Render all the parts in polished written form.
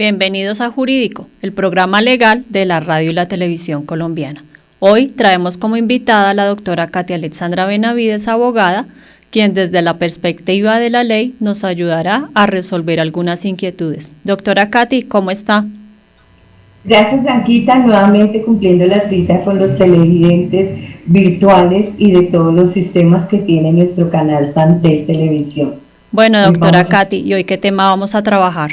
Bienvenidos a Jurídico, el programa legal de la radio y la televisión colombiana. Hoy traemos como invitada a la doctora Katy Alexandra Benavides, abogada, quien desde la perspectiva de la ley nos ayudará a resolver algunas inquietudes. Doctora Katy, ¿cómo está? Gracias, Blanquita, nuevamente cumpliendo la cita con los televidentes virtuales y de todos los sistemas que tiene nuestro canal Santel Televisión. Bueno, doctora Katy, ¿y hoy qué tema vamos a trabajar?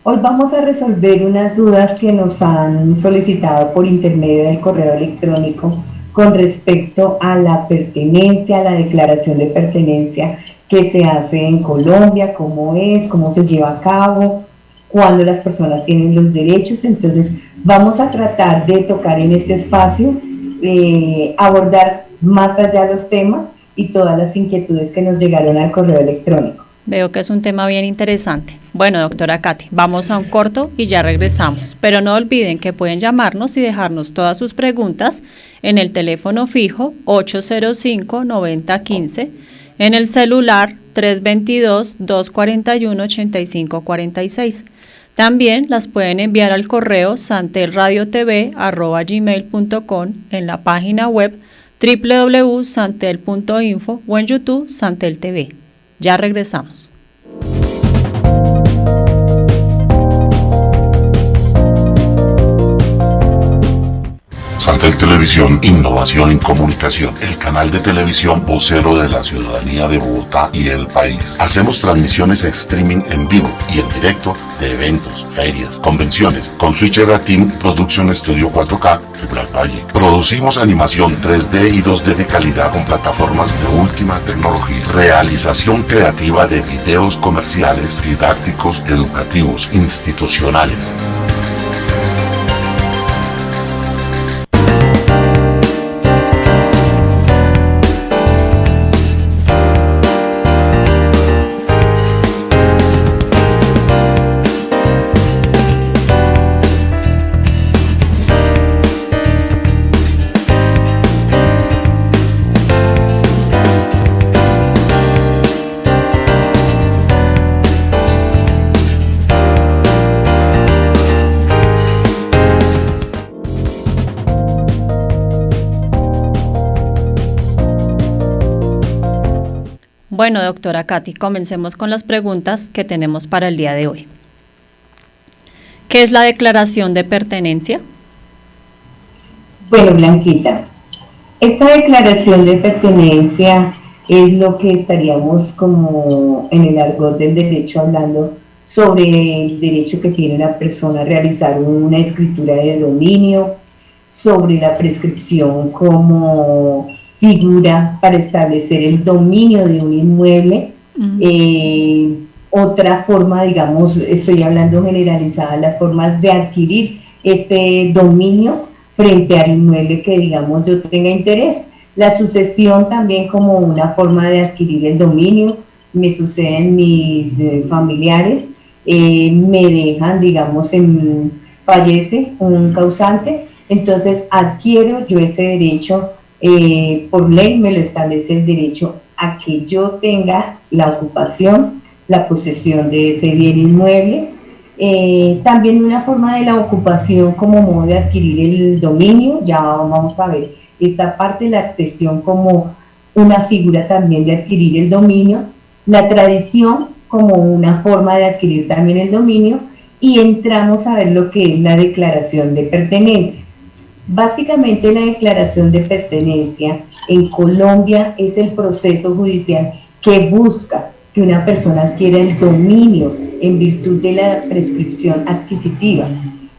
Hoy vamos a resolver unas dudas que nos han solicitado por intermedio del correo electrónico con respecto a la pertenencia, a la declaración de pertenencia que se hace en Colombia, cómo es, cómo se lleva a cabo, cuándo las personas tienen los derechos. Entonces vamos a tratar de tocar en este espacio, abordar más allá los temas y todas las inquietudes que nos llegaron al correo electrónico. Veo que es un tema bien interesante. Bueno, doctora Katy, vamos a un corto y ya regresamos. Pero no olviden que pueden llamarnos y dejarnos todas sus preguntas en el teléfono fijo 805-9015, en el celular 322-241-8546. También las pueden enviar al correo santelradiotv@gmail.com, en la página web www.santel.info o en YouTube Santel TV. Ya regresamos. Santel Televisión, innovación en comunicación, el canal de televisión vocero de la ciudadanía de Bogotá y el país. Hacemos transmisiones streaming en vivo y en directo de eventos, ferias, convenciones, con Switcher Team Production Studio 4K, Fibra Valle. Producimos animación 3D y 2D de calidad con plataformas de última tecnología. Realización creativa de videos comerciales, didácticos, educativos, institucionales. Bueno, doctora Katy, comencemos con las preguntas que tenemos para el día de hoy. ¿Qué es la declaración de pertenencia? Bueno, Blanquita, esta declaración de pertenencia es lo que estaríamos como en el argot del derecho hablando sobre el derecho que tiene una persona a realizar una escritura de dominio, sobre la prescripción como figura para establecer el dominio de un inmueble. Otra forma, digamos, estoy hablando generalizada, las formas de adquirir este dominio frente al inmueble que, digamos, yo tenga interés. La sucesión también como una forma de adquirir el dominio. Me suceden mis familiares, me dejan, digamos, fallece un causante, entonces adquiero yo ese derecho. Por ley me lo establece el derecho a que yo tenga la ocupación, la posesión de ese bien inmueble. También una forma de la ocupación como modo de adquirir el dominio, ya vamos a ver esta parte de la accesión como una figura también de adquirir el dominio, la tradición como una forma de adquirir también el dominio, y entramos a ver lo que es la declaración de pertenencia. Básicamente la declaración de pertenencia en Colombia es el proceso judicial que busca que una persona adquiera el dominio en virtud de la prescripción adquisitiva.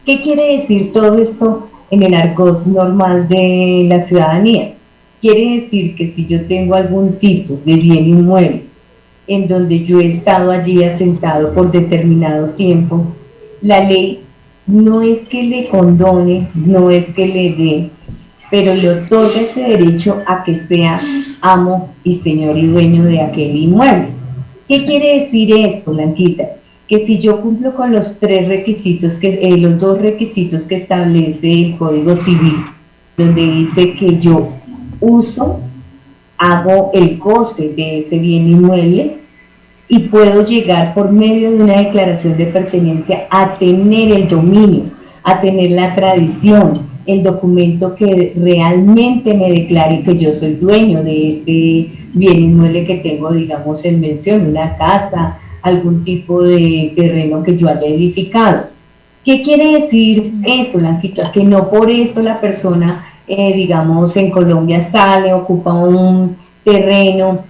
¿Qué quiere decir todo esto en el argot normal de la ciudadanía? Quiere decir que si yo tengo algún tipo de bien inmueble en donde yo he estado allí asentado por determinado tiempo, la ley no es que le condone, no es que le dé, pero le otorga ese derecho a que sea amo y señor y dueño de aquel inmueble. ¿Qué quiere decir esto, Blanquita? Que si yo cumplo con los los dos requisitos que establece el Código Civil, donde dice que yo hago el goce de ese bien inmueble, y puedo llegar por medio de una declaración de pertenencia a tener el dominio, a tener la tradición, el documento que realmente me declare que yo soy dueño de este bien inmueble que tengo, digamos, en mención, una casa, algún tipo de terreno que yo haya edificado. ¿Qué quiere decir esto, Blanquita? Que no por esto la persona, digamos, en Colombia sale, ocupa un terreno,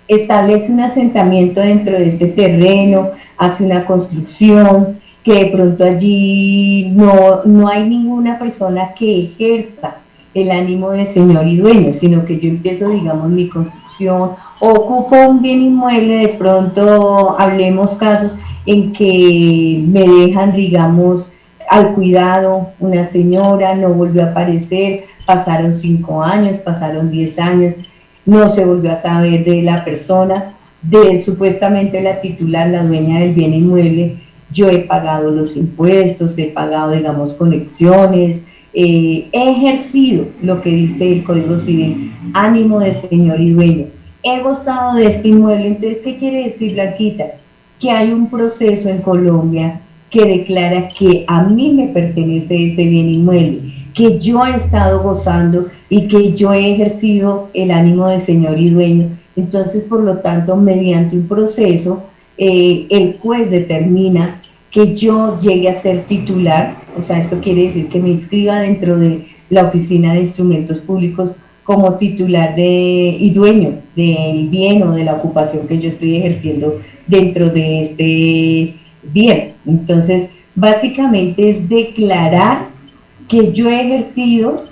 establece un asentamiento dentro de este terreno, hace una construcción, que de pronto allí no hay ninguna persona que ejerza el ánimo de señor y dueño, sino que yo empiezo, digamos, mi construcción, ocupo un bien inmueble, de pronto hablemos casos en que me dejan, digamos, al cuidado una señora, no volvió a aparecer, pasaron 5 años, pasaron 10 años, no se volvió a saber de la persona, de supuestamente la titular, la dueña del bien inmueble. Yo he pagado los impuestos, he pagado, digamos, conexiones, he ejercido lo que dice el Código Civil, ánimo de señor y dueño. He gozado de este inmueble. Entonces, ¿qué quiere decir, Blanquita? Que hay un proceso en Colombia que declara que a mí me pertenece ese bien inmueble, que yo he estado gozando y que yo he ejercido el ánimo de señor y dueño. Entonces, por lo tanto, mediante un proceso, el juez determina que yo llegue a ser titular, o sea, esto quiere decir que me inscriba dentro de la Oficina de Instrumentos Públicos como titular y dueño del bien o de la ocupación que yo estoy ejerciendo dentro de este bien. Entonces, básicamente es declarar que yo he ejercido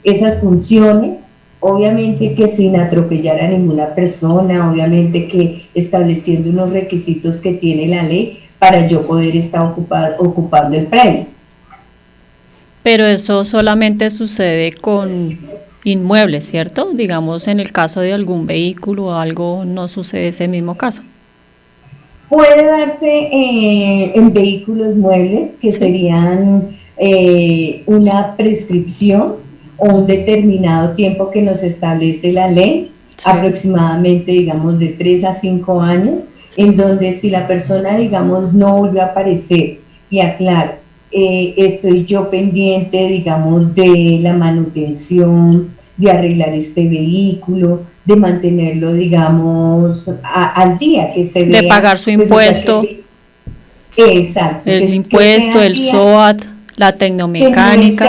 esas funciones, obviamente que sin atropellar a ninguna persona, obviamente que estableciendo unos requisitos que tiene la ley para yo poder estar ocupando el predio. Pero eso solamente sucede con inmuebles, ¿cierto? Digamos, en el caso de algún vehículo o algo, no sucede ese mismo caso. Puede darse en vehículos muebles, que sí, serían una prescripción o un determinado tiempo que nos establece la ley, sí, aproximadamente, digamos, de 3 a 5 años, sí, en donde si la persona, digamos, no volvió a aparecer, y aclaro, estoy yo pendiente, digamos, de la manutención, de arreglar este vehículo, de mantenerlo, digamos, al día, que se vea. De pagar su impuesto. Pues, o sea, exacto. El impuesto, el SOAT, la tecnomecánica.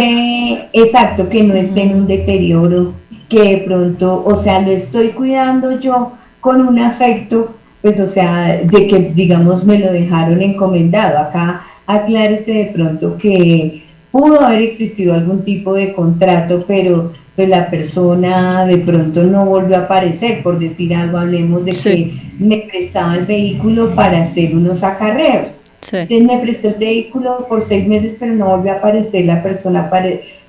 Exacto, que no esté en un deterioro, que de pronto, o sea, lo estoy cuidando yo con un afecto, pues, o sea, de que, digamos, me lo dejaron encomendado. Acá aclárese de pronto que pudo haber existido algún tipo de contrato, pero pues la persona de pronto no volvió a aparecer, por decir algo, hablemos de sí, que me prestaba el vehículo para hacer unos acarreos. Sí. Entonces me prestó el vehículo por 6 meses, pero no volvió a aparecer la persona,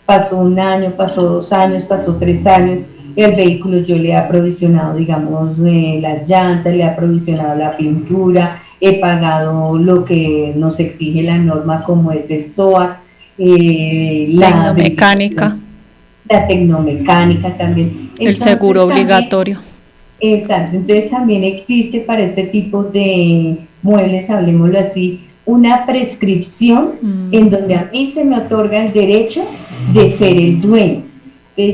pasó 1 año, pasó 2 años, pasó 3 años, el vehículo yo le he aprovisionado, digamos, las llantas, le he aprovisionado la pintura, he pagado lo que nos exige la norma, como es el SOAT, la mecánica. La tecnomecánica también. Entonces, el seguro obligatorio. También, exacto, entonces también existe para este tipo de muebles, hablemoslo así, una prescripción en donde a mí se me otorga el derecho de ser el dueño.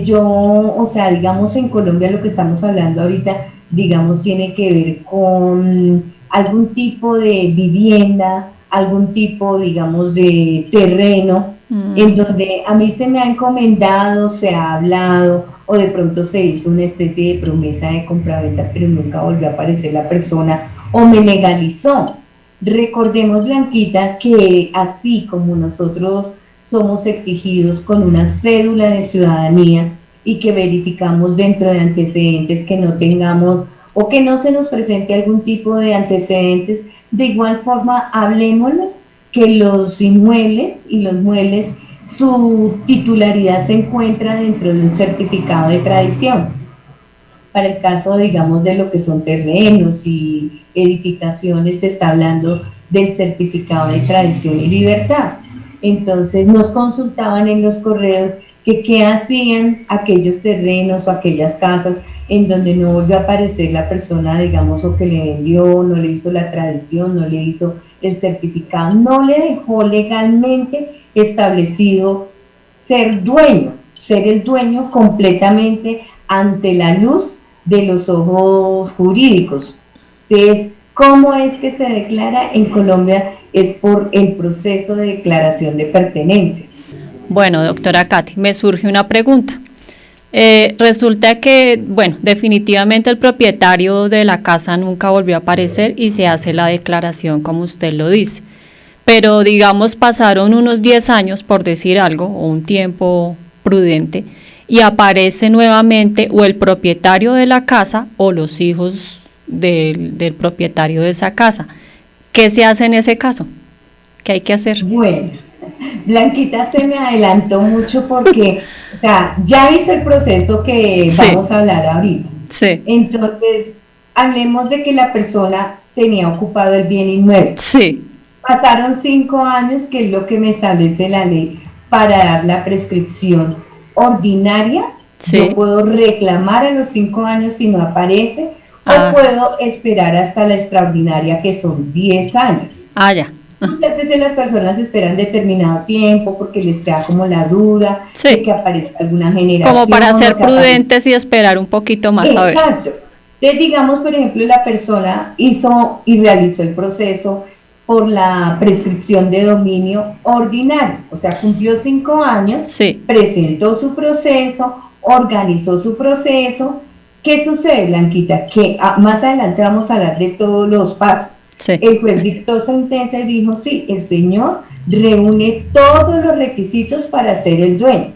Yo, o sea, digamos en Colombia lo que estamos hablando ahorita, digamos, tiene que ver con algún tipo de vivienda, algún tipo, digamos, de terreno, en donde a mí se me ha encomendado, se ha hablado, o de pronto se hizo una especie de promesa de compraventa, pero nunca volvió a aparecer la persona, o me legalizó. Recordemos, Blanquita, que así como nosotros somos exigidos con una cédula de ciudadanía y que verificamos dentro de antecedentes que no tengamos o que no se nos presente algún tipo de antecedentes, de igual forma hablemoslo, que los inmuebles y los muebles, su titularidad se encuentra dentro de un certificado de tradición. Para el caso, digamos, de lo que son terrenos y edificaciones, se está hablando del certificado de tradición y libertad. Entonces nos consultaban en los correos que qué hacían aquellos terrenos o aquellas casas en donde no volvió a aparecer la persona, digamos, o que le vendió, no le hizo la tradición, no le hizo el certificado, no le dejó legalmente establecido ser dueño, ser el dueño completamente ante la luz de los ojos jurídicos. Entonces, ¿cómo es que se declara en Colombia? Es por el proceso de declaración de pertenencia. Bueno, doctora Katy, me surge una pregunta. Resulta que, bueno, definitivamente el propietario de la casa nunca volvió a aparecer y se hace la declaración como usted lo dice. Pero digamos pasaron unos 10 años, por decir algo, o un tiempo prudente, y aparece nuevamente o el propietario de la casa o los hijos del propietario de esa casa. ¿Qué se hace en ese caso? ¿Qué hay que hacer? Bueno, Blanquita se me adelantó mucho porque o sea, ya hizo el proceso que vamos a hablar ahorita. Sí. Entonces, hablemos de que la persona tenía ocupado el bien inmueble. Sí. Pasaron 5 años, que es lo que me establece la ley, para dar la prescripción ordinaria. Sí. Yo puedo reclamar a los 5 años si no aparece, o puedo esperar hasta la extraordinaria, que son 10 años. Ya. Muchas veces las personas esperan determinado tiempo porque les queda como la duda de que aparezca alguna generación. Como para ser prudentes y esperar un poquito más. Exacto. A ver. Entonces, digamos, por ejemplo, la persona hizo y realizó el proceso por la prescripción de dominio ordinario, o sea, cumplió 5 años, presentó su proceso, organizó su proceso. ¿Qué sucede, Blanquita? Que más adelante vamos a hablar de todos los pasos. El juez dictó sentencia y dijo, sí, el señor reúne todos los requisitos para ser el dueño.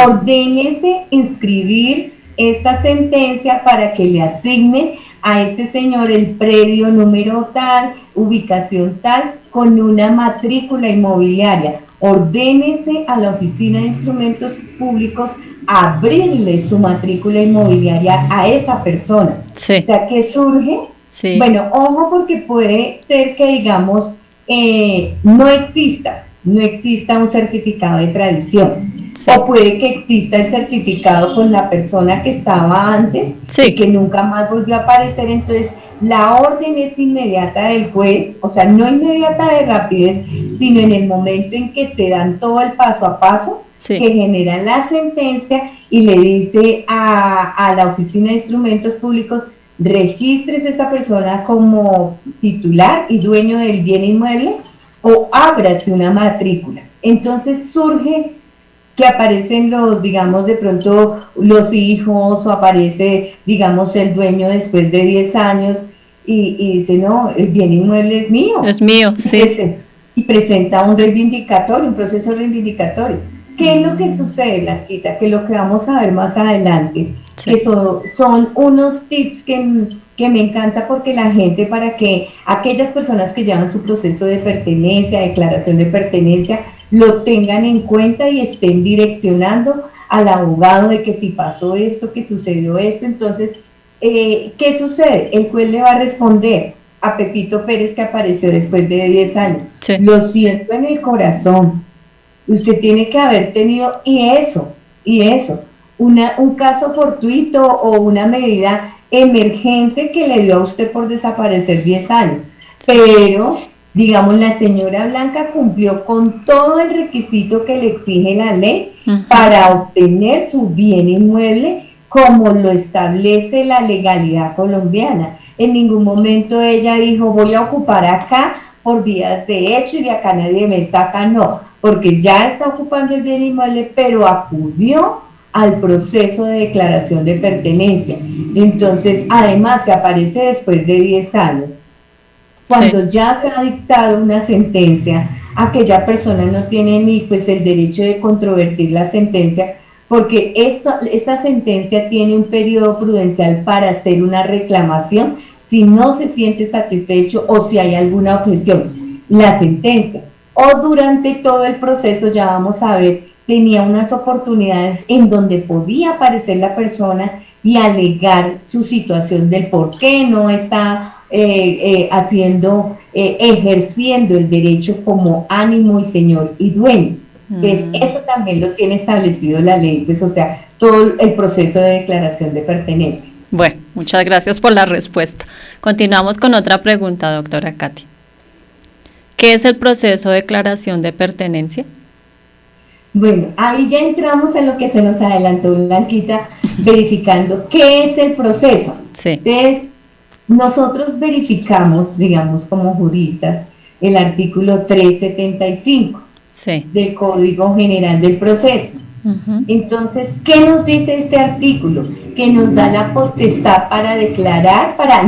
Ordénese inscribir esta sentencia para que le asigne a este señor el predio número tal, ubicación tal, con una matrícula inmobiliaria. Ordénese a la Oficina de Instrumentos Públicos abrirle su matrícula inmobiliaria a esa persona. O sea, ¿qué surge? Bueno, ojo, porque puede ser que, digamos, no exista un certificado de tradición. O puede que exista el certificado con la persona que estaba antes y que nunca más volvió a aparecer. Entonces, la orden es inmediata del juez, o sea, no inmediata de rapidez, sino en el momento en que se dan todo el paso a paso, que genera la sentencia y le dice a la Oficina de Instrumentos Públicos, registres a esta persona como titular y dueño del bien inmueble o ábrase una matrícula. Entonces surge que aparecen los, digamos, de pronto los hijos, o aparece, digamos, el dueño después de 10 años y dice, no, el bien inmueble es mío. Es mío, y presenta un reivindicatorio, un proceso reivindicatorio. ¿Qué es lo que sucede, Blanquita? Que lo que vamos a ver más adelante, que son unos tips que me encanta, porque la gente, para que aquellas personas que llevan su proceso de pertenencia, declaración de pertenencia, lo tengan en cuenta y estén direccionando al abogado de que si pasó esto, que sucedió esto. Entonces, ¿qué sucede? El juez le va a responder a Pepito Pérez, que apareció después de 10 años. Lo siento en el corazón. Usted tiene que haber tenido, un caso fortuito o una medida emergente que le dio a usted por desaparecer 10 años. Pero, digamos, la señora Blanca cumplió con todo el requisito que le exige la ley para obtener su bien inmueble como lo establece la legalidad colombiana. En ningún momento ella dijo, voy a ocupar acá por vías de hecho y de acá nadie me saca, no, porque ya está ocupando el bien inmueble, pero acudió al proceso de declaración de pertenencia. Entonces, además, se aparece después de 10 años, cuando ya se ha dictado una sentencia, aquella persona no tiene ni pues el derecho de controvertir la sentencia, porque esta sentencia tiene un periodo prudencial para hacer una reclamación si no se siente satisfecho o si hay alguna objeción. La sentencia, o durante todo el proceso, ya vamos a ver, tenía unas oportunidades en donde podía aparecer la persona y alegar su situación del por qué no está ejerciendo el derecho como ánimo y señor y dueño. Pues eso también lo tiene establecido la ley, pues o sea, todo el proceso de declaración de pertenencia. Bueno, muchas gracias por la respuesta. Continuamos con otra pregunta, doctora Katy. ¿Qué es el proceso de declaración de pertenencia? Bueno, ahí ya entramos en lo que se nos adelantó Blanquita, verificando qué es el proceso. Sí. Entonces, nosotros verificamos, digamos, como juristas, el artículo 375 sí. del Código General del Proceso. Entonces, ¿qué nos dice este artículo? Que nos da la potestad para declarar, para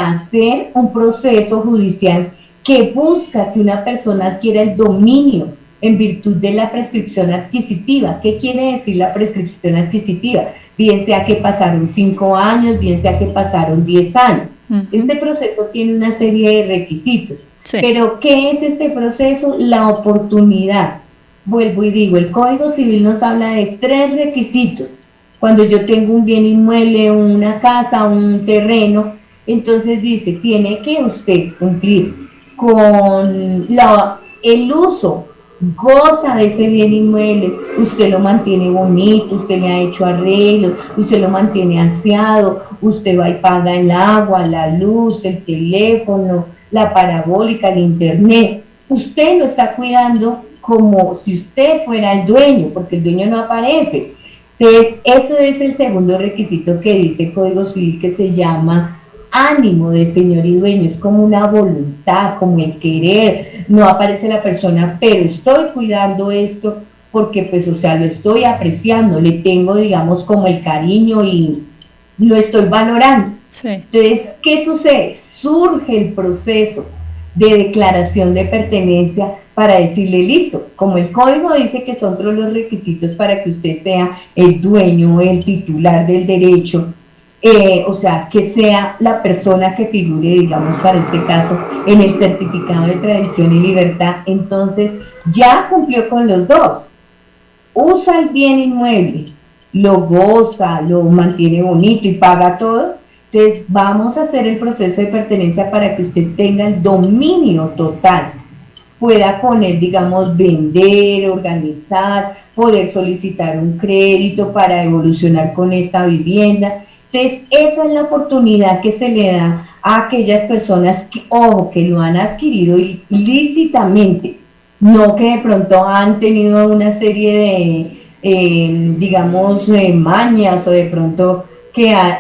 hacer un proceso judicial que busca que una persona adquiera el dominio en virtud de la prescripción adquisitiva. ¿Qué quiere decir la prescripción adquisitiva? Bien sea que pasaron 5 años, bien sea que pasaron 10 años. Este proceso tiene una serie de requisitos. Sí. Pero, ¿qué es este proceso? La oportunidad. Vuelvo y digo, el Código Civil nos habla de 3 requisitos. Cuando yo tengo un bien inmueble, una casa, un terreno, entonces dice, tiene que usted cumplir con el uso, goza de ese bien inmueble, usted lo mantiene bonito, usted le ha hecho arreglos, usted lo mantiene aseado, usted va y paga el agua, la luz, el teléfono, la parabólica, el internet, usted lo está cuidando como si usted fuera el dueño, porque el dueño no aparece. Entonces, eso es el segundo requisito que dice el Código Civil, que se llama ánimo de señor y dueño, es como una voluntad, como el querer, no aparece la persona, pero estoy cuidando esto porque pues, o sea, lo estoy apreciando, le tengo, digamos, como el cariño y lo estoy valorando. Sí. Entonces, ¿qué sucede? Surge el proceso de declaración de pertenencia para decirle, listo, como el código dice que son todos los requisitos para que usted sea el dueño, el titular del derecho, o sea, que sea la persona que figure, digamos, para este caso, en el certificado de tradición y libertad, entonces ya cumplió con los dos. Usa el bien inmueble, lo goza, lo mantiene bonito y paga todo. Entonces vamos a hacer el proceso de pertenencia para que usted tenga el dominio total, pueda con él, digamos, vender, organizar, poder solicitar un crédito para evolucionar con esta vivienda. Entonces esa es la oportunidad que se le da a aquellas personas que, ojo, que lo han adquirido ilícitamente, no que de pronto han tenido una serie de, digamos, mañas o de pronto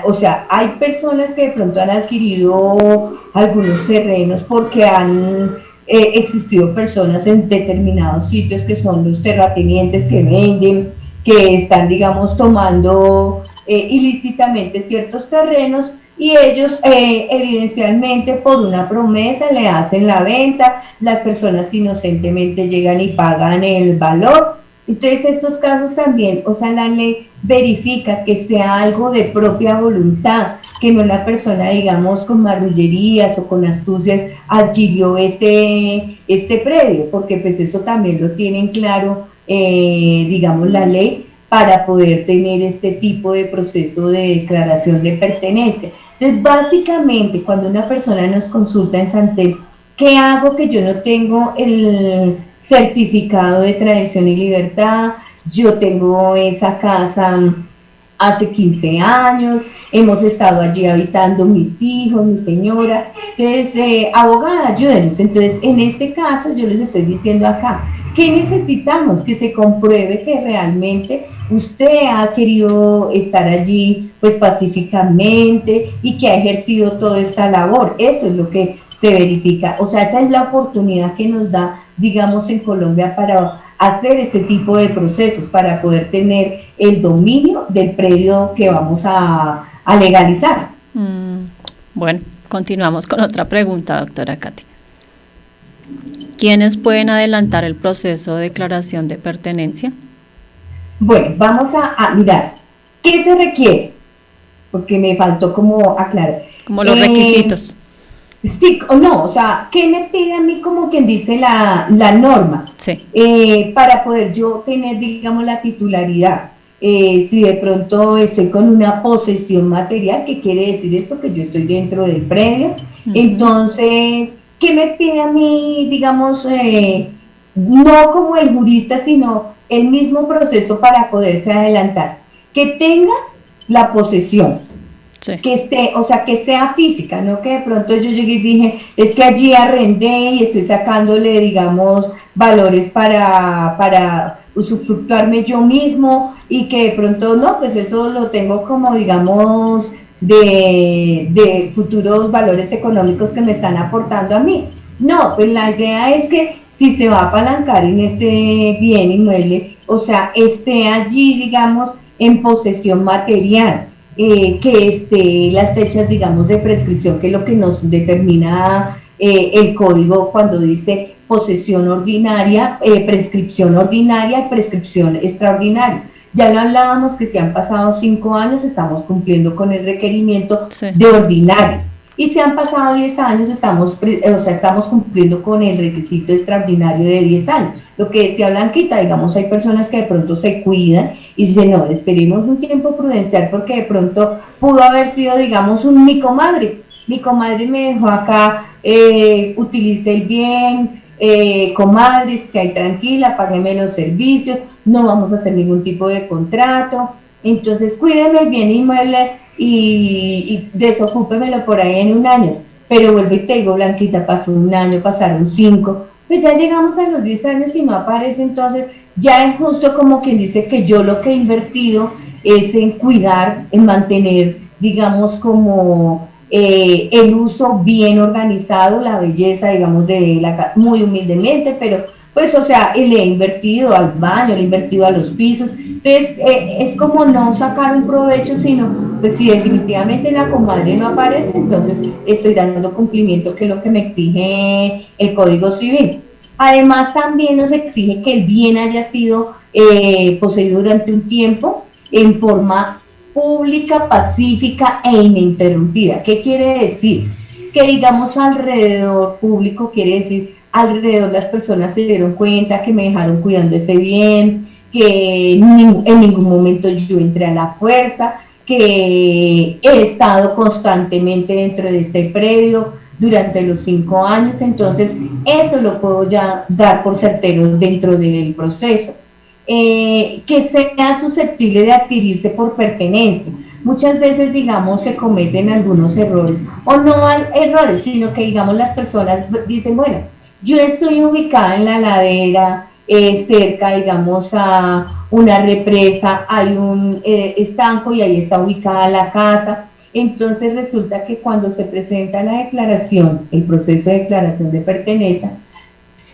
o sea, hay personas que de pronto han adquirido algunos terrenos porque han existido personas en determinados sitios que son los terratenientes que venden, que están, digamos, tomando ilícitamente ciertos terrenos y ellos evidencialmente por una promesa le hacen la venta, las personas inocentemente llegan y pagan el valor. Entonces estos casos también, o sea, la ley verifica que sea algo de propia voluntad, que no la persona, digamos, con marrullerías o con astucias adquirió este predio, porque pues eso también lo tienen claro, digamos, la ley para poder tener este tipo de proceso de declaración de pertenencia. Entonces, básicamente, cuando una persona nos consulta en Santel, ¿qué hago que yo no tengo el certificado de tradición y libertad? Yo tengo esa casa hace 15 años, hemos estado allí habitando mis hijos, mi señora. Entonces, abogada, ayúdenos. Entonces, en este caso, yo les estoy diciendo acá, ¿qué necesitamos? Que se compruebe que realmente usted ha querido estar allí, pues, pacíficamente y que ha ejercido toda esta labor. Eso es lo que se verifica. O sea, esa es la oportunidad que nos da, digamos, en Colombia para hacer este tipo de procesos, para poder tener el dominio del predio que vamos a legalizar. Bueno, continuamos con otra pregunta, doctora Katy. ¿Quiénes pueden adelantar el proceso de declaración de pertenencia? Bueno, vamos a mirar, ¿qué se requiere? Porque me faltó como aclarar. Como los requisitos. Sí, no, o sea, ¿qué me pide a mí como quien dice la norma? Sí. Para poder yo tener, digamos, la titularidad. Si de pronto estoy con una posesión material, ¿qué quiere decir esto? Que yo estoy dentro del predio. Entonces, ¿qué me pide a mí, digamos, no como el jurista, sino el mismo proceso para poderse adelantar, que tenga la posesión, sí, que esté, o sea, que sea física, no que de pronto yo llegué y dije, es que allí arrendé y estoy sacándole, digamos, valores para usufructuarme yo mismo, y que de pronto no, pues eso lo tengo como, digamos, de futuros valores económicos que me están aportando a mí. No, pues la idea es que si se va a apalancar en ese bien inmueble, o sea, esté allí, digamos, en posesión material, que esté las fechas, digamos, de prescripción, que es lo que nos determina el código cuando dice posesión ordinaria, prescripción ordinaria y prescripción extraordinaria. Ya lo hablábamos que si han pasado 5 años estamos cumpliendo con el requerimiento, sí, de ordinario. Y si han pasado 10 años estamos cumpliendo con el requisito extraordinario de 10 años. Lo que decía Blanquita, digamos, hay personas que de pronto se cuidan y dicen, no, esperemos un tiempo prudencial porque de pronto pudo haber sido, digamos, mi comadre me dejó acá, utilicé el bien, comadre, esté ahí tranquila, págueme los servicios, no vamos a hacer ningún tipo de contrato, entonces cuídeme el bien inmueble y desocúpemelo por ahí en un año. Pero vuelvo y te digo, Blanquita, pasó un año, pasaron 5, pues ya llegamos a los 10 años y no aparece, entonces ya es justo como quien dice que yo lo que he invertido es en cuidar, en mantener, digamos, como el uso bien organizado, la belleza, digamos, de la casa, muy humildemente, pero pues, o sea, le he invertido al baño, le he invertido a los pisos, entonces es como no sacar un provecho, sino, pues si definitivamente la comadre no aparece, entonces estoy dando cumplimiento, que es lo que me exige el Código Civil. Además, también nos exige que el bien haya sido poseído durante un tiempo en forma pública, pacífica e ininterrumpida. ¿Qué quiere decir? Que digamos alrededor público, quiere decir alrededor las personas se dieron cuenta que me dejaron cuidando ese bien, que en ningún momento yo entré a la fuerza, que he estado constantemente dentro de este predio durante los 5 años, entonces eso lo puedo ya dar por certero dentro del proceso. Que sea susceptible de adquirirse por pertenencia. Muchas veces, digamos, se cometen algunos errores, o no hay errores, sino que, digamos, las personas dicen, bueno, yo estoy ubicada en la ladera, cerca, digamos, a una represa, hay un estanco y ahí está ubicada la casa. Entonces resulta que cuando se presenta la declaración, el proceso de declaración de pertenencia,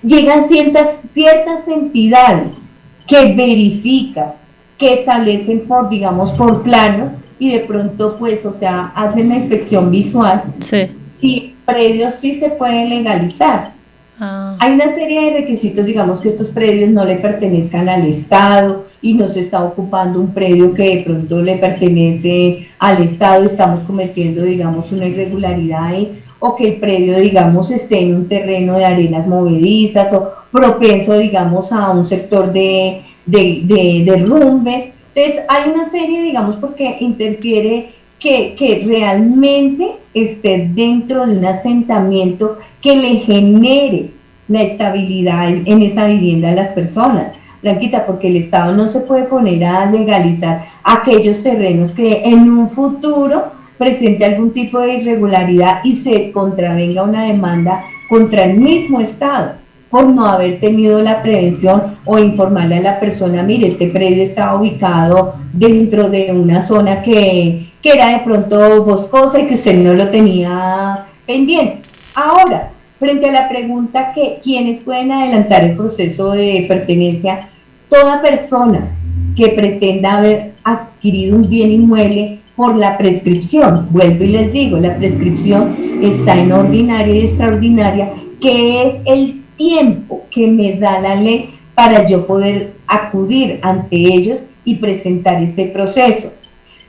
llegan ciertas entidades que verifican, que establecen por, digamos, por plano, y de pronto, pues, o sea, hacen la inspección visual, sí, si predios sí se pueden legalizar. Hay una serie de requisitos, digamos, que estos predios no le pertenezcan al Estado y no se está ocupando un predio que de pronto le pertenece al Estado, estamos cometiendo, digamos, una irregularidad ahí, o que el predio, digamos, esté en un terreno de arenas movedizas o propenso, digamos, a un sector de derrumbes. Entonces hay una serie, digamos, porque interfiere que realmente esté dentro de un asentamiento que le genere la estabilidad en esa vivienda a las personas. Blanquita, porque el Estado no se puede poner a legalizar aquellos terrenos que en un futuro presente algún tipo de irregularidad y se contravenga una demanda contra el mismo Estado por no haber tenido la prevención o informarle a la persona, mire, este predio está ubicado dentro de una zona que era de pronto boscosa y que usted no lo tenía pendiente. Ahora, frente a la pregunta que quiénes pueden adelantar el proceso de pertenencia, toda persona que pretenda haber adquirido un bien inmueble por la prescripción, vuelvo y les digo, la prescripción está en ordinaria y extraordinaria, que es el tiempo que me da la ley para yo poder acudir ante ellos y presentar este proceso.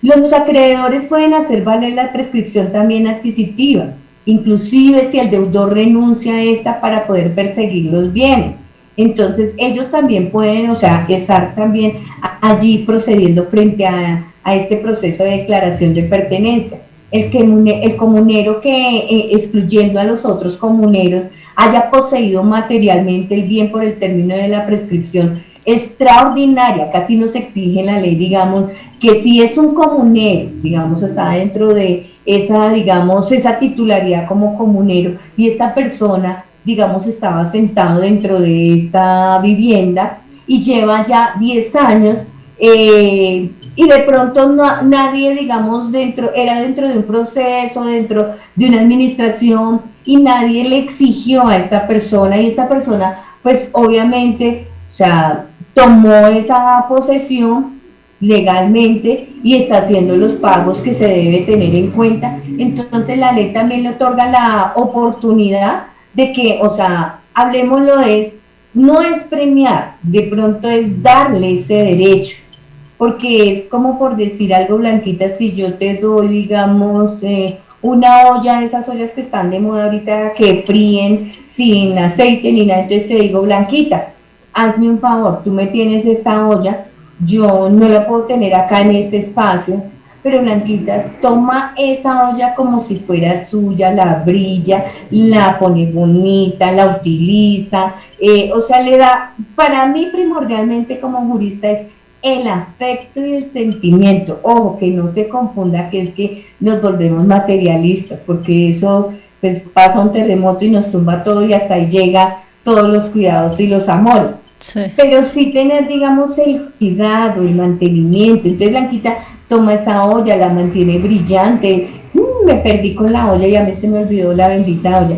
Los acreedores pueden hacer valer la prescripción también adquisitiva, inclusive si el deudor renuncia a esta para poder perseguir los bienes. Entonces ellos también pueden, o sea, estar también allí procediendo frente a este proceso de declaración de pertenencia. El comunero que, excluyendo a los otros comuneros, haya poseído materialmente el bien por el término de la prescripción extraordinaria, casi nos exige la ley, digamos, que si es un comunero, digamos, está dentro de esa, digamos, esa titularidad como comunero, y esta persona, digamos, estaba sentado dentro de esta vivienda y lleva ya 10 años, y de pronto nadie, digamos, era dentro de un proceso, dentro de una administración, y nadie le exigió a esta persona, y esta persona, pues obviamente, o sea, tomó esa posesión legalmente y está haciendo los pagos que se debe tener en cuenta. Entonces la ley también le otorga la oportunidad de que, o sea, hablemoslo, no es premiar, de pronto es darle ese derecho, porque es como por decir algo, Blanquita, si yo te doy, digamos, una olla, esas ollas que están de moda ahorita, que fríen sin aceite ni nada, entonces te digo, Blanquita, hazme un favor, tú me tienes esta olla, yo no la puedo tener acá en este espacio, pero Blanquita toma esa olla como si fuera suya, la brilla, la pone bonita, la utiliza, o sea, le da, para mí primordialmente como jurista es el afecto y el sentimiento. Ojo, que no se confunda que es que nos volvemos materialistas, porque eso pues pasa un terremoto y nos tumba todo y hasta ahí llega todos los cuidados y los amores. Sí. Pero sí tener, digamos, el cuidado, el mantenimiento. Entonces Blanquita toma esa olla, la mantiene brillante. Me perdí con la olla y a mí se me olvidó la bendita olla.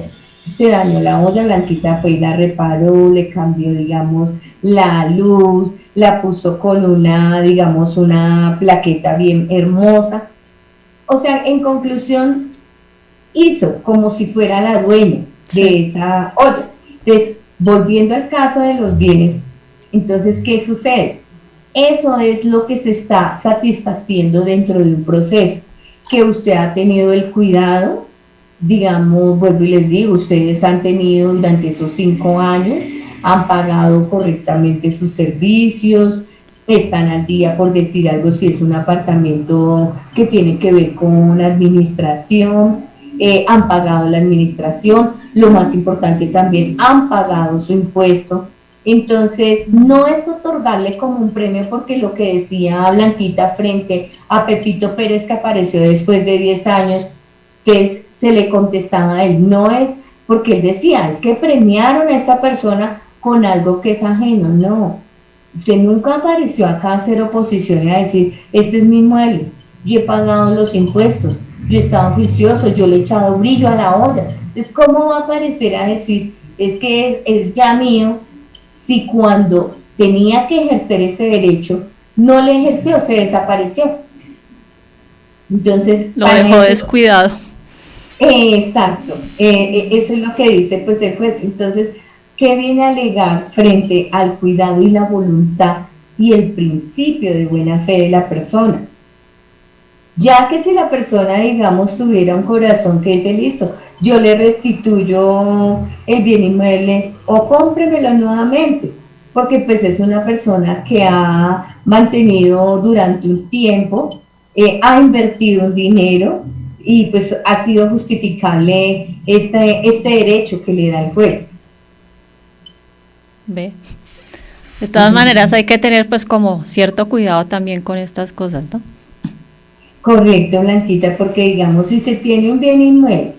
Se dañó la olla, Blanquita fue y la reparó, le cambió, digamos, la luz, la puso con una, digamos, una plaqueta bien hermosa. O sea, en conclusión, hizo como si fuera la dueña de esa olla. Entonces, volviendo al caso de los bienes, entonces, ¿qué sucede? Eso es lo que se está satisfaciendo dentro de un proceso, que usted ha tenido el cuidado, digamos, vuelvo y les digo, ustedes han tenido durante esos 5 años, han pagado correctamente sus servicios, están al día, por decir algo, si es un apartamento que tiene que ver con la administración, han pagado la administración, lo más importante también, han pagado su impuesto. Entonces, no es otorgarle como un premio, porque lo que decía Blanquita frente a Pepito Pérez, que apareció después de 10 años, que se le contestaba a él, no es porque él decía, es que premiaron a esta persona con algo que es ajeno. No, usted nunca apareció acá a hacer oposición y a decir, este es mi inmueble, yo he pagado los impuestos, yo he estado juicioso, yo le he echado brillo a la olla. Entonces, ¿cómo va a aparecer a decir, es que es ya mío, si cuando tenía que ejercer ese derecho no le ejerció, se desapareció? Entonces, lo dejó descuidado. Exacto, eso es lo que dice pues el juez. Entonces, ¿qué viene a alegar frente al cuidado y la voluntad y el principio de buena fe de la persona? Ya que si la persona, digamos, tuviera un corazón que dice, listo, yo le restituyo el bien inmueble o cómpremelo nuevamente, porque pues es una persona que ha mantenido durante un tiempo, ha invertido un dinero y pues ha sido justificable este derecho que le da el juez. Ve. De todas maneras hay que tener pues como cierto cuidado también con estas cosas, ¿no? Correcto, Blanquita, porque digamos, si se tiene un bien inmueble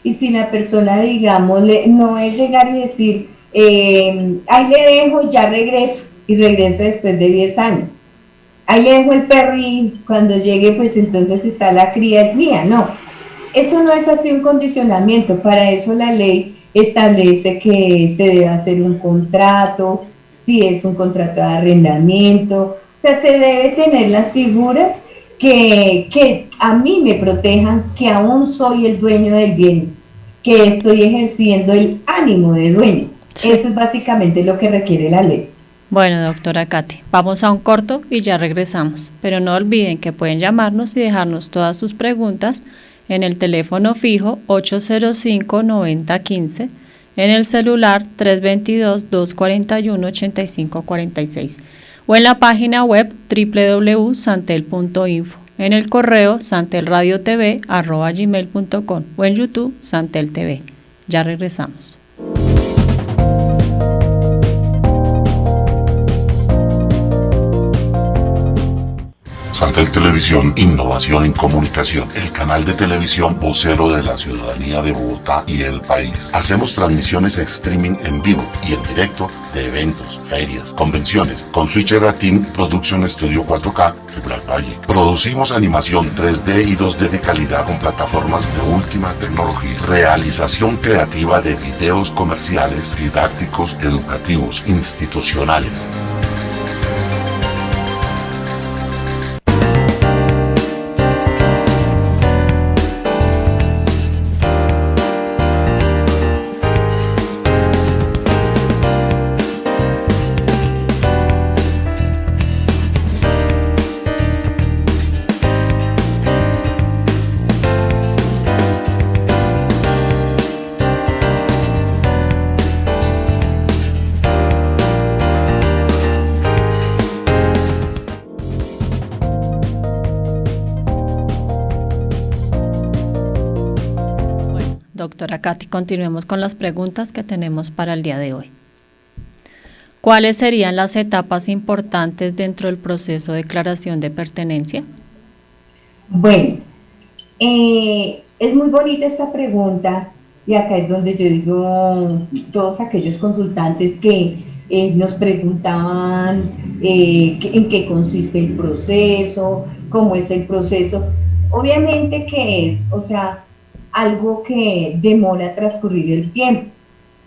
y si la persona, digamos, no es llegar y decir, ahí le dejo, ya regreso, y regreso después de 10 años. Ahí le dejo el perro y cuando llegue, pues entonces está la cría, es mía. No, esto no es así un condicionamiento. Para eso la ley establece que se debe hacer un contrato, si es un contrato de arrendamiento, o sea, se debe tener las figuras que a mí me protejan, que aún soy el dueño del bien, que estoy ejerciendo el ánimo de dueño. Sí. Eso es básicamente lo que requiere la ley. Bueno, doctora Katy, vamos a un corto y ya regresamos, pero no olviden que pueden llamarnos y dejarnos todas sus preguntas en el teléfono fijo 805-9015, en el celular 322-241-8546 o en la página web www.santel.info, en el correo santelradiotv@gmail.com o en YouTube Santel TV. Ya regresamos. Santel Televisión, innovación en comunicación, el canal de televisión vocero de la ciudadanía de Bogotá y el país. Hacemos transmisiones streaming en vivo y en directo de eventos, ferias, convenciones, con Switcher Team Production Studio 4K, Black Valle. Producimos animación 3D y 2D de calidad con plataformas de última tecnología. Realización creativa de videos comerciales, didácticos, educativos, institucionales. Doctora Katy, continuemos con las preguntas que tenemos para el día de hoy. ¿Cuáles serían las etapas importantes dentro del proceso de declaración de pertenencia? Bueno, es muy bonita esta pregunta y acá es donde yo digo, todos aquellos consultantes que nos preguntaban en qué consiste el proceso, cómo es el proceso, obviamente que es, o sea, algo que demora transcurrir el tiempo.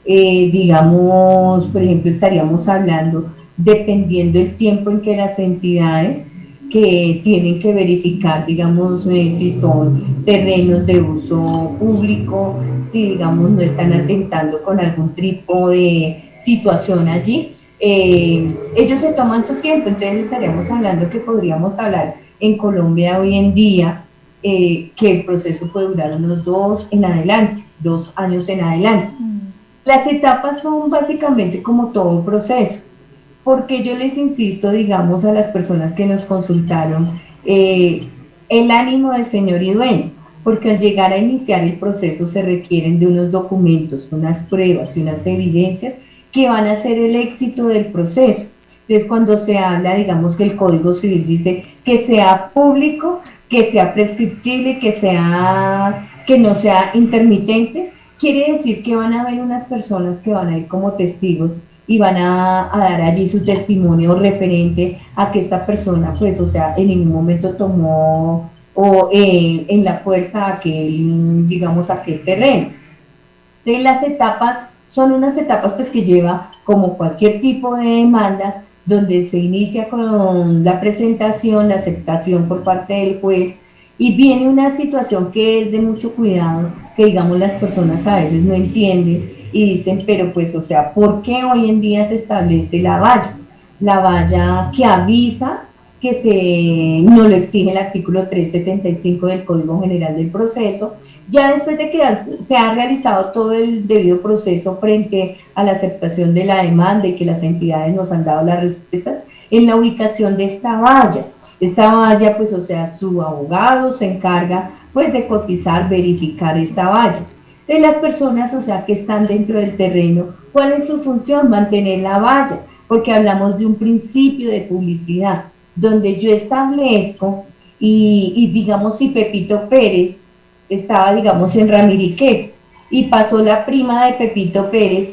Digamos, por ejemplo, estaríamos hablando, dependiendo del tiempo en que las entidades que tienen que verificar, digamos, si son terrenos de uso público, si, digamos, no están atentando con algún tipo de situación allí, ellos se toman su tiempo. Entonces estaríamos hablando que podríamos hablar en Colombia hoy en día que el proceso puede durar unos 2 años en adelante. Las etapas son básicamente como todo proceso, porque yo les insisto, digamos, a las personas que nos consultaron, el ánimo de señor y dueño, porque al llegar a iniciar el proceso se requieren de unos documentos, unas pruebas y unas evidencias que van a ser el éxito del proceso. Entonces, cuando se habla, digamos, que el Código Civil dice que sea público, que sea prescriptible, que no sea intermitente, quiere decir que van a haber unas personas que van a ir como testigos y van a dar allí su testimonio referente a que esta persona, pues, o sea, en ningún momento tomó en la fuerza aquel terreno. Entonces, las etapas son unas etapas pues que lleva, como cualquier tipo de demanda, donde se inicia con la presentación, la aceptación por parte del juez, y viene una situación que es de mucho cuidado, que digamos las personas a veces no entienden y dicen, pero pues, o sea, ¿por qué hoy en día se establece la valla? La valla que avisa, que no lo exige el artículo 375 del Código General del Proceso, ya después de que se ha realizado todo el debido proceso frente a la aceptación de la demanda y que las entidades nos han dado las respuestas, en la ubicación de esta valla. Esta valla, pues, o sea, su abogado se encarga, pues, de cotizar, verificar esta valla. De las personas, o sea, que están dentro del terreno, ¿cuál es su función? Mantener la valla, porque hablamos de un principio de publicidad, donde yo establezco y digamos, si Pepito Pérez estaba, digamos, en Ramiriqué y pasó la prima de Pepito Pérez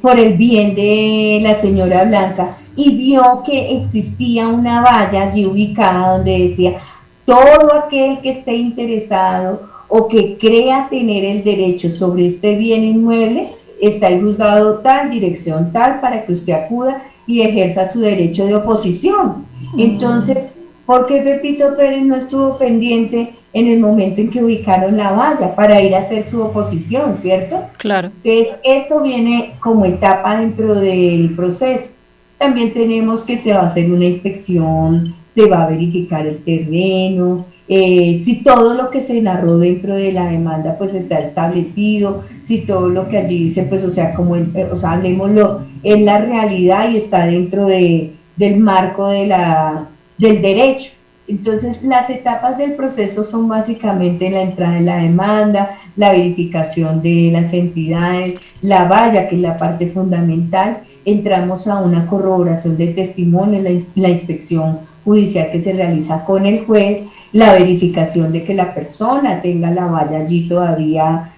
por el bien de la señora Blanca y vio que existía una valla allí ubicada donde decía, todo aquel que esté interesado o que crea tener el derecho sobre este bien inmueble, está el juzgado tal, dirección tal, para que usted acuda y ejerza su derecho de oposición. Entonces, ¿por qué Pepito Pérez no estuvo pendiente en el momento en que ubicaron la valla para ir a hacer su oposición, cierto? Claro. Entonces, esto viene como etapa dentro del proceso. También tenemos que se va a hacer una inspección, se va a verificar el terreno, si todo lo que se narró dentro de la demanda pues está establecido, si todo lo que allí dice, pues, o sea, hablemoslo, es la realidad y está dentro del marco del derecho. Entonces, las etapas del proceso son básicamente la entrada en la demanda, la verificación de las entidades, la valla, que es la parte fundamental, entramos a una corroboración de testimonio, la inspección judicial que se realiza con el juez, la verificación de que la persona tenga la valla allí todavía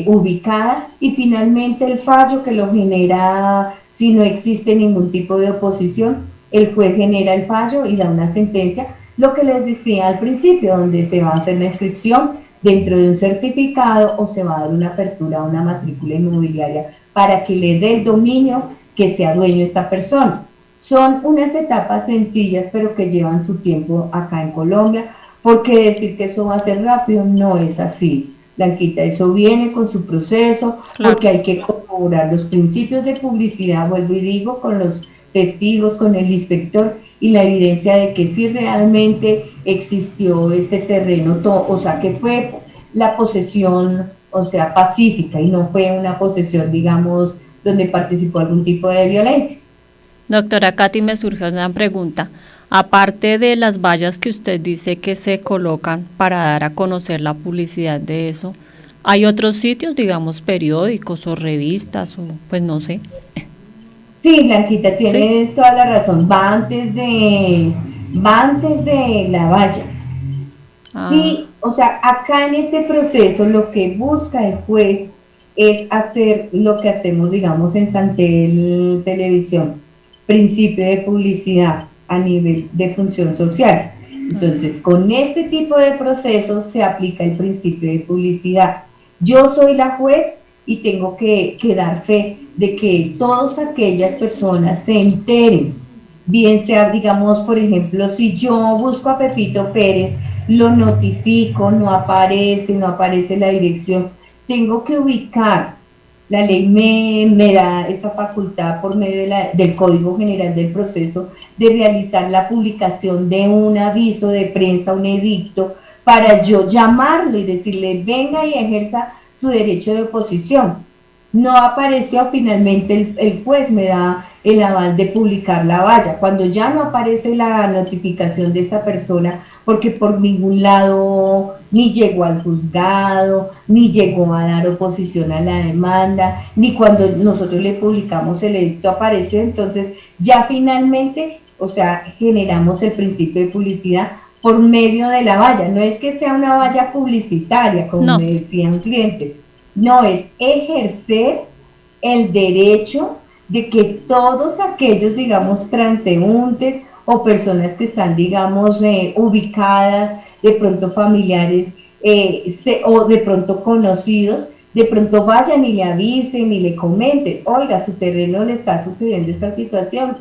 ubicada, y finalmente el fallo que lo genera, si no existe ningún tipo de oposición, el juez genera el fallo y da una sentencia, lo que les decía al principio, donde se va a hacer la inscripción dentro de un certificado o se va a dar una apertura a una matrícula inmobiliaria para que le dé el dominio que sea dueño esta persona. Son unas etapas sencillas, pero que llevan su tiempo acá en Colombia, porque decir que eso va a ser rápido no es así, Blanquita, eso viene con su proceso, claro, porque hay que corroborar los principios de publicidad, vuelvo y digo, con los testigos, con el inspector, y la evidencia de que sí realmente existió este terreno, o sea, que fue la posesión, o sea, pacífica, y no fue una posesión, digamos, donde participó algún tipo de violencia. Doctora Katy, me surge una pregunta. Aparte de las vallas que usted dice que se colocan para dar a conocer la publicidad de eso, ¿hay otros sitios, digamos, periódicos o revistas o pues no sé? Sí, Blanquita, tienes toda la razón. Va antes de la valla. Sí, o sea, acá en este proceso lo que busca el juez es hacer lo que hacemos, digamos, en Santel Televisión, principio de publicidad a nivel de función social. Entonces, con este tipo de procesos se aplica el principio de publicidad. Yo soy la juez y tengo que dar fe de que todas aquellas personas se enteren, bien sea, digamos, por ejemplo, si yo busco a Pepito Pérez, lo notifico, no aparece la dirección, tengo que ubicar. La ley me da esa facultad por medio del Código General del Proceso de realizar la publicación de un aviso de prensa, un edicto, para yo llamarlo y decirle venga y ejerza su derecho de oposición. No apareció, finalmente el juez me da el aval de publicar la valla. Cuando ya no aparece la notificación de esta persona, porque por ningún lado ni llegó al juzgado, ni llegó a dar oposición a la demanda, ni cuando nosotros le publicamos el edicto apareció, entonces ya finalmente, o sea, generamos el principio de publicidad por medio de la valla. No es que sea una valla publicitaria, como me decía un cliente, no, es ejercer el derecho de que todos aquellos, digamos, transeúntes o personas que están, digamos, ubicadas, de pronto familiares o de pronto conocidos, de pronto vayan y le avisen y le comenten, oiga, su terreno le está sucediendo esta situación.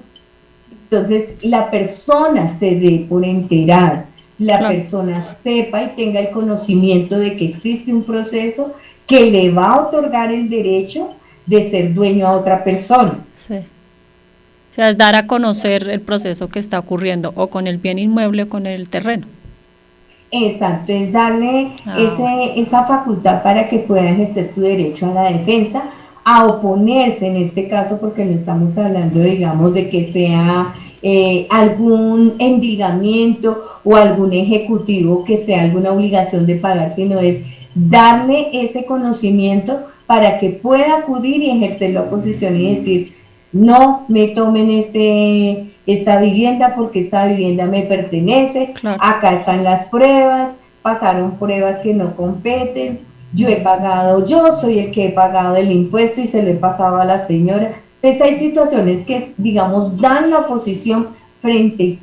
Entonces, la persona se dé por enterada, la persona sepa y tenga el conocimiento de que existe un proceso que le va a otorgar el derecho de ser dueño a otra persona. Sí. O sea, es dar a conocer el proceso que está ocurriendo o con el bien inmueble o con el terreno. Exacto, es darle esa facultad para que pueda ejercer su derecho a la defensa, a oponerse en este caso, porque no estamos hablando, digamos, de que sea algún endilgamiento o algún ejecutivo que sea alguna obligación de pagar, sino es darle ese conocimiento para que pueda acudir y ejercer la oposición y decir, no me tomen esta vivienda porque esta vivienda me pertenece, acá están las pruebas, pasaron pruebas que no competen, yo he pagado, yo soy el que he pagado el impuesto y se lo he pasado a la señora. Entonces hay situaciones que, digamos, dan la oposición frente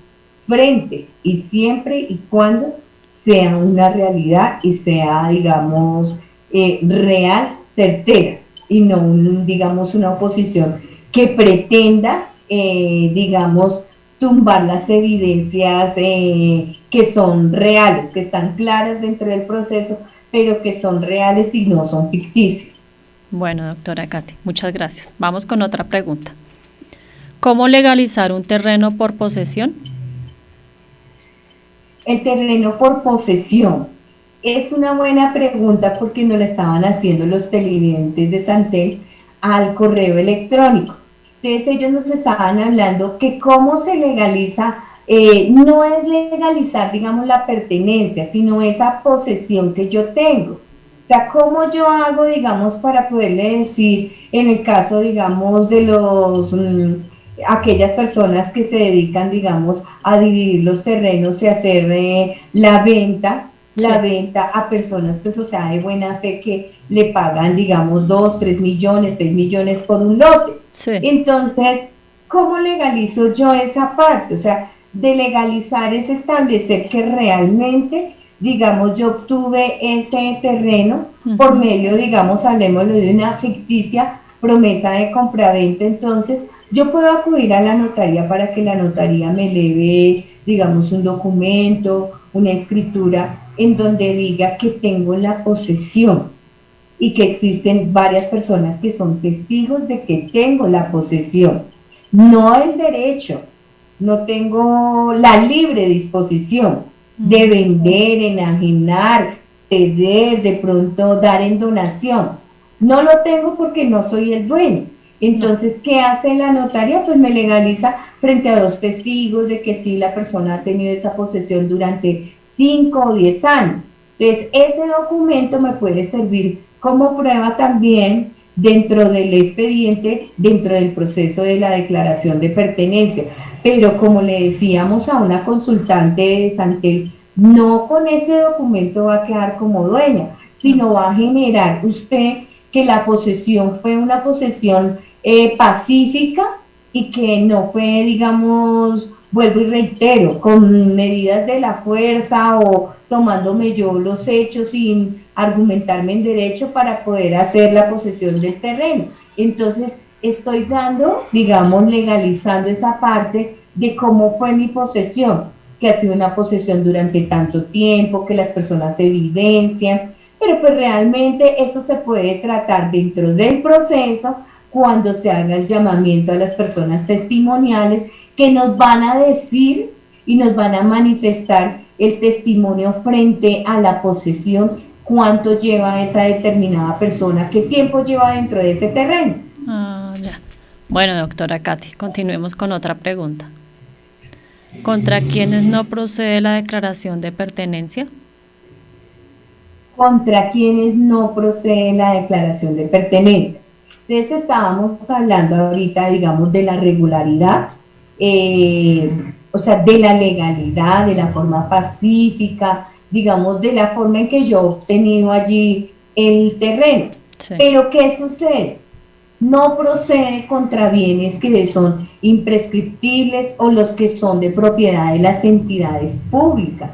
y siempre y cuando sea una realidad y sea, digamos, real, certera, y no, digamos, una oposición que pretenda, digamos, tumbar las evidencias que son reales, que están claras dentro del proceso, pero que son reales y no son ficticias. Bueno, doctora Katy, muchas gracias. Vamos con otra pregunta. ¿Cómo legalizar un terreno por posesión? El terreno por posesión es una buena pregunta porque nos la estaban haciendo los televidentes de Santel al correo electrónico. Entonces ellos nos estaban hablando que cómo se legaliza, no es legalizar, digamos, la pertenencia, sino esa posesión que yo tengo. O sea, cómo yo hago, digamos, para poderle decir, en el caso, digamos, de los aquellas personas que se dedican, digamos, a dividir los terrenos y hacer la venta, Sí, a personas, pues, o sea, de buena fe que le pagan, digamos, 2, 3 millones, 6 millones por un lote. sí. Entonces, ¿cómo legalizo yo esa parte? O sea, de legalizar es establecer que realmente, digamos, yo obtuve ese terreno por Ujú. medio, digamos, hablemoslo de una ficticia promesa de compraventa. Entonces, yo puedo acudir a la notaría para que la notaría me eleve, digamos, un documento, una escritura en donde diga que tengo la posesión y que existen varias personas que son testigos de que tengo la posesión, no el derecho, no tengo la libre disposición de Mm. vender, enajenar, ceder, de pronto dar en donación. No lo tengo porque no soy el dueño. No. Entonces, ¿qué hace la notaria? Pues me legaliza frente a 2 testigos de que sí, la persona ha tenido esa posesión durante 5 o 10 años. Entonces, ese documento me puede servir como prueba también dentro del expediente, dentro del proceso de la declaración de pertenencia. Pero como le decíamos a una consultante de Santel, no con ese documento va a quedar como dueña, No. sino va a generar usted que la posesión fue una posesión pacífica y que no fue, digamos, vuelvo y reitero, con medidas de la fuerza o tomándome yo los hechos sin argumentarme en derecho para poder hacer la posesión del terreno. Entonces, estoy dando, digamos, legalizando esa parte de cómo fue mi posesión, que ha sido una posesión durante tanto tiempo, que las personas evidencian, pero pues realmente eso se puede tratar dentro del proceso cuando se haga el llamamiento a las personas testimoniales que nos van a decir y nos van a manifestar el testimonio frente a la posesión, cuánto lleva esa determinada persona, qué tiempo lleva dentro de ese terreno. Ah, ya. Bueno, doctora Katy, continuemos con otra pregunta. ¿Contra quiénes no procede la declaración de pertenencia? Contra quienes no procede la declaración de pertenencia. Entonces estábamos hablando ahorita, digamos, de la regularidad, o sea, de la legalidad, de la forma pacífica, digamos, de la forma en que yo he obtenido allí el terreno. Sí. Pero ¿qué sucede? No procede contra bienes que son imprescriptibles o los que son de propiedad de las entidades públicas.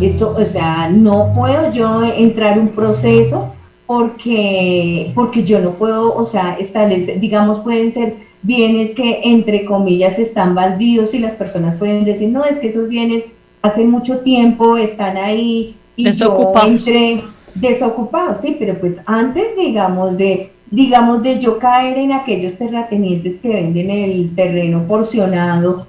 Esto, o sea, no puedo yo entrar un proceso porque yo no puedo, o sea, establecer, digamos, pueden ser bienes que entre comillas están baldíos y las personas pueden decir, no, es que esos bienes hace mucho tiempo están ahí y yo Desocupados. entré desocupados, sí, pero pues antes, digamos de yo caer en aquellos terratenientes que venden el terreno porcionado,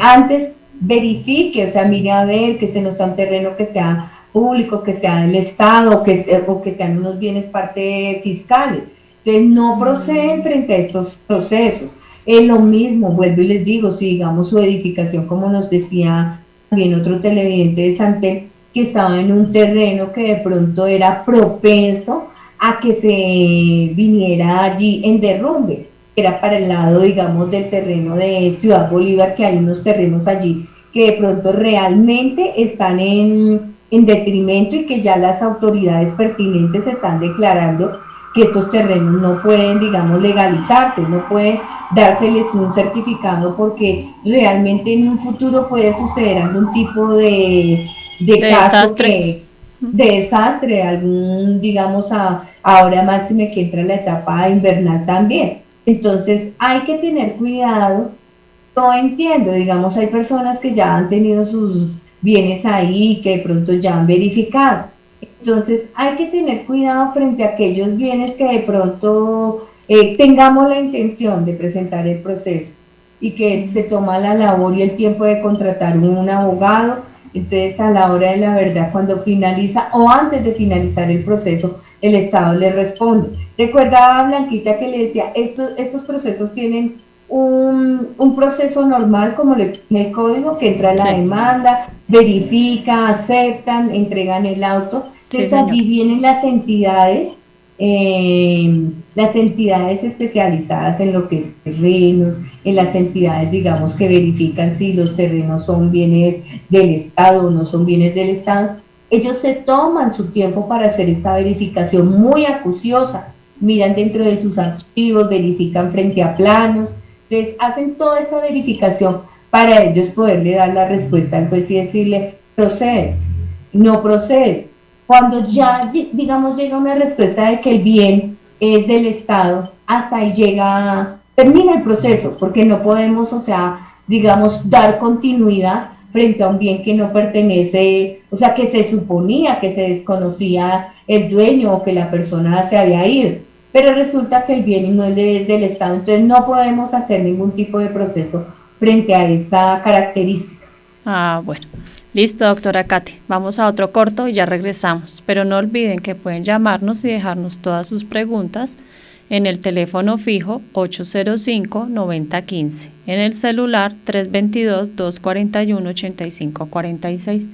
antes verifique, o sea, mire a ver que se nos da un terreno que sea público, que sea del Estado, o que sean unos bienes parte fiscales. Entonces, no proceden frente a estos procesos. Es lo mismo, vuelvo y les digo, si digamos su edificación, como nos decía también otro televidente de Santel, que estaba en un terreno que de pronto era propenso a que se viniera allí en derrumbe, era para el lado, digamos, del terreno de Ciudad Bolívar, que hay unos terrenos allí que de pronto realmente están en detrimento y que ya las autoridades pertinentes están declarando que estos terrenos no pueden, digamos, legalizarse, no puede dárseles un certificado porque realmente en un futuro puede suceder algún tipo de De caso desastre. que de desastre, algún, digamos, ahora máxime que entra en la etapa invernal también. Entonces hay que tener cuidado. No entiendo, digamos, hay personas que ya han tenido sus bienes ahí, que de pronto ya han verificado. Entonces hay que tener cuidado frente a aquellos bienes que de pronto tengamos la intención de presentar el proceso y que se toma la labor y el tiempo de contratar un abogado. Entonces, a la hora de la verdad, cuando finaliza o antes de finalizar el proceso, el Estado le responde. Recuerda, Blanquita, que le decía, estos procesos tienen un proceso normal, como lo exige el código, que entra la Sí, demanda, verifica, aceptan, entregan el auto. sí, Entonces, señor. allí vienen las entidades las entidades especializadas en lo que es terrenos, en las entidades, digamos, que verifican si los terrenos son bienes del Estado o no son bienes del Estado, ellos se toman su tiempo para hacer esta verificación muy acuciosa, miran dentro de sus archivos, verifican frente a planos, entonces hacen toda esta verificación para ellos poderle dar la respuesta al juez y decirle, procede, no procede. Cuando ya, digamos, llega una respuesta de que el bien es del Estado, hasta ahí termina el proceso, porque no podemos, o sea, digamos, dar continuidad frente a un bien que no pertenece, o sea, que se suponía que se desconocía el dueño o que la persona se había ido, pero resulta que el bien inmueble es del Estado, entonces no podemos hacer ningún tipo de proceso frente a esta característica. Bueno. Listo, doctora Katy. Vamos a otro corto y ya regresamos. Pero no olviden que pueden llamarnos y dejarnos todas sus preguntas en el teléfono fijo 805-9015, en el celular 322-241-8546,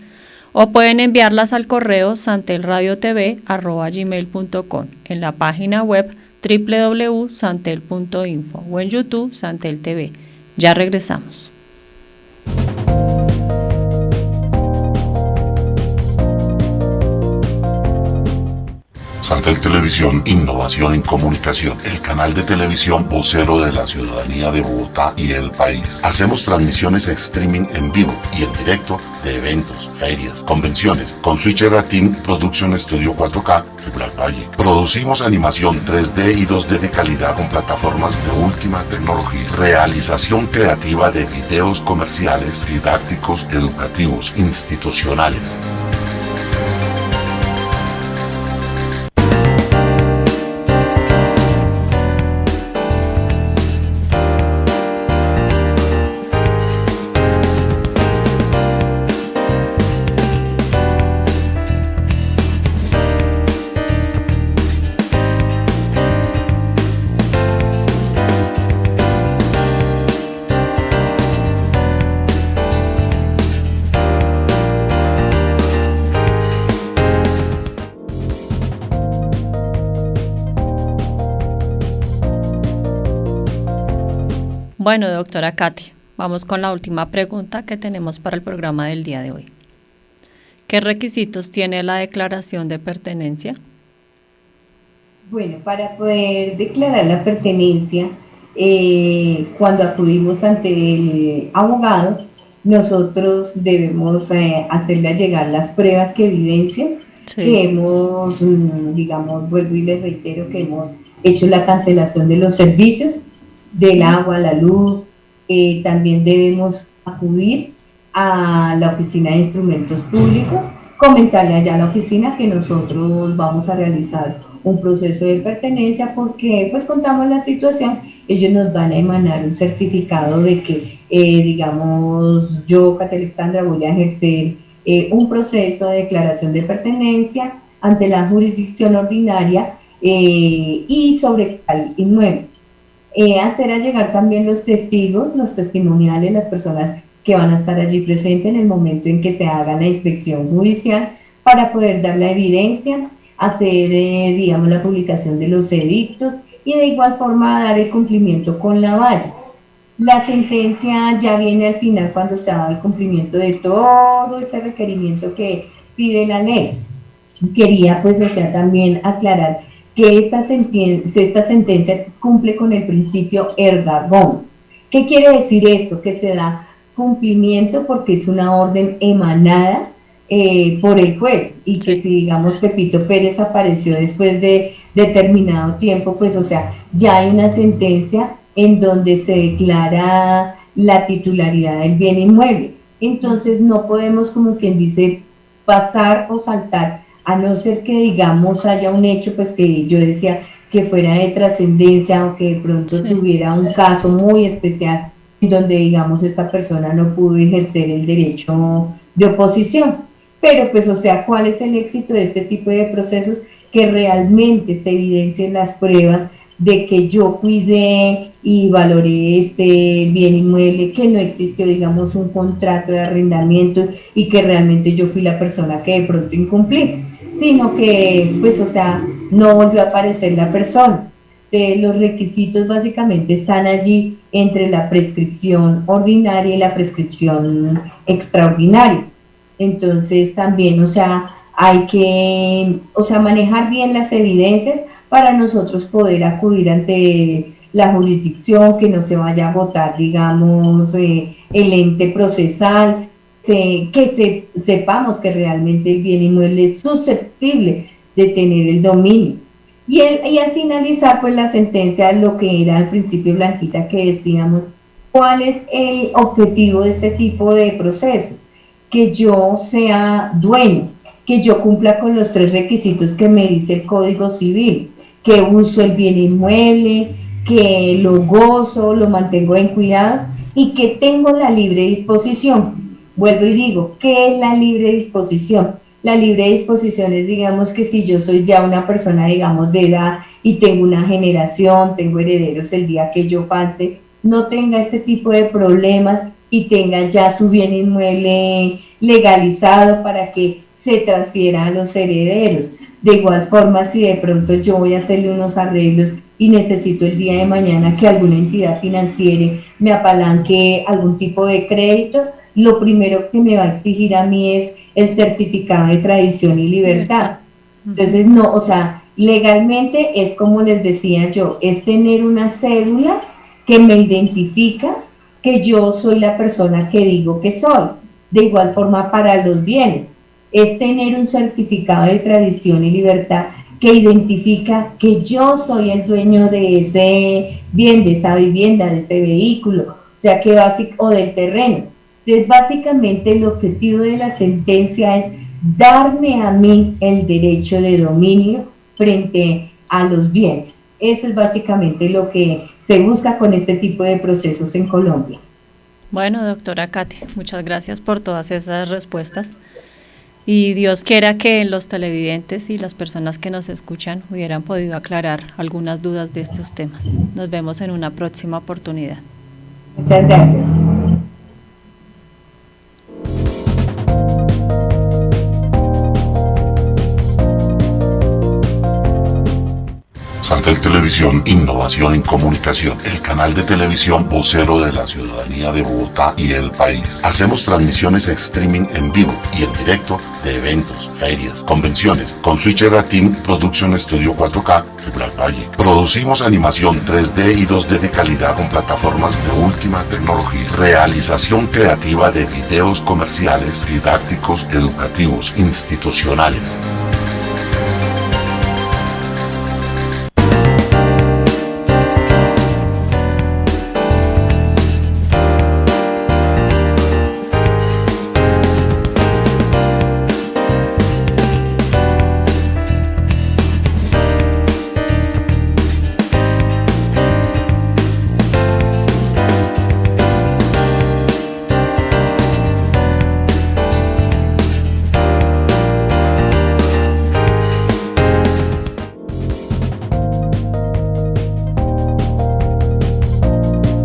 o pueden enviarlas al correo santelradiotv@gmail.com, en la página web www.santel.info o en YouTube Santel TV. Ya regresamos. Santel Televisión, innovación en comunicación, el canal de televisión vocero de la ciudadanía de Bogotá y el país. Hacemos transmisiones streaming en vivo y en directo de eventos, ferias, convenciones, con Switcher Team Production Studio 4K, Fibra Valle. Producimos animación 3D y 2D de calidad con plataformas de última tecnología. Realización creativa de videos comerciales, didácticos, educativos, institucionales. Bueno, doctora Katy, vamos con la última pregunta que tenemos para el programa del día de hoy. ¿Qué requisitos tiene la declaración de pertenencia? Bueno, para poder declarar la pertenencia, cuando acudimos ante el abogado, nosotros debemos hacerle llegar las pruebas que evidencian que hemos, digamos, vuelvo y les reitero que hemos hecho la cancelación de los servicios, del agua, la luz. También debemos acudir a la oficina de instrumentos públicos, comentarle allá a la oficina que nosotros vamos a realizar un proceso de pertenencia porque pues contamos la situación, ellos nos van a emanar un certificado de que digamos yo, Katy Alexandra, voy a ejercer un proceso de declaración de pertenencia ante la jurisdicción ordinaria y sobre tal inmueble. Hacer llegar también los testigos, los testimoniales, las personas que van a estar allí presentes en el momento en que se haga la inspección judicial para poder dar la evidencia, hacer, digamos, la publicación de los edictos y de igual forma dar el cumplimiento con la valla. La sentencia ya viene al final cuando se haga el cumplimiento de todo este requerimiento que pide la ley. Quería, pues, o sea, también aclarar que esta sentencia cumple con el principio erga omnes. ¿Qué quiere decir esto? Que se da cumplimiento porque es una orden emanada por el juez y que si, digamos, Pepito Pérez apareció después de determinado tiempo, pues, o sea, ya hay una sentencia en donde se declara la titularidad del bien inmueble. Entonces no podemos, como quien dice, pasar o saltar, a no ser que, digamos, haya un hecho, pues que yo decía que fuera de trascendencia o que de pronto tuviera un caso muy especial en donde, digamos, esta persona no pudo ejercer el derecho de oposición. Pero, pues, o sea, ¿cuál es el éxito de este tipo de procesos? Que realmente se evidencien las pruebas de que yo cuidé y valoré este bien inmueble, que no existió, digamos, un contrato de arrendamiento y que realmente yo fui la persona que de pronto incumplí. sino que, pues, o sea, no volvió a aparecer la persona. Los requisitos básicamente están allí entre la prescripción ordinaria y la prescripción extraordinaria. Entonces también, o sea, hay que, o sea, manejar bien las evidencias para nosotros poder acudir ante la jurisdicción, que no se vaya a agotar, digamos, el ente procesal, sepamos que realmente el bien inmueble es susceptible de tener el dominio. Y al finalizar, pues la sentencia, lo que era al principio, Blanquita, que decíamos, ¿cuál es el objetivo de este tipo de procesos? Que yo sea dueño, que yo cumpla con los 3 requisitos que me dice el Código Civil, que uso el bien inmueble, que lo gozo, lo mantengo en cuidado y que tengo la libre disposición. Vuelvo y digo, ¿qué es la libre disposición? La libre disposición es, digamos, que si yo soy ya una persona, digamos, de edad y tengo una generación, tengo herederos, el día que yo falte, no tenga este tipo de problemas y tenga ya su bien inmueble legalizado para que se transfiera a los herederos. De igual forma, si de pronto yo voy a hacerle unos arreglos y necesito el día de mañana que alguna entidad financiera me apalanque algún tipo de crédito, lo primero que me va a exigir a mí es el certificado de tradición y libertad. Entonces, no, o sea, legalmente es como les decía yo, es tener una cédula que me identifica que yo soy la persona que digo que soy. De igual forma para los bienes, es tener un certificado de tradición y libertad que identifica que yo soy el dueño de ese bien, de esa vivienda, de ese vehículo, o sea, que o del terreno. Entonces, básicamente el objetivo de la sentencia es darme a mí el derecho de dominio frente a los bienes. Eso es básicamente lo que se busca con este tipo de procesos en Colombia. Bueno, doctora Katy, muchas gracias por todas esas respuestas. Y Dios quiera que los televidentes y las personas que nos escuchan hubieran podido aclarar algunas dudas de estos temas. Nos vemos en una próxima oportunidad. Muchas gracias. Santel Televisión, innovación en comunicación, el canal de televisión vocero de la ciudadanía de Bogotá y el país. Hacemos transmisiones streaming en vivo y en directo de eventos, ferias, convenciones, con Switcher Team Production Studio 4K, Fibra Valle. Producimos animación 3D y 2D de calidad con plataformas de última tecnología. Realización creativa de videos comerciales, didácticos, educativos, institucionales.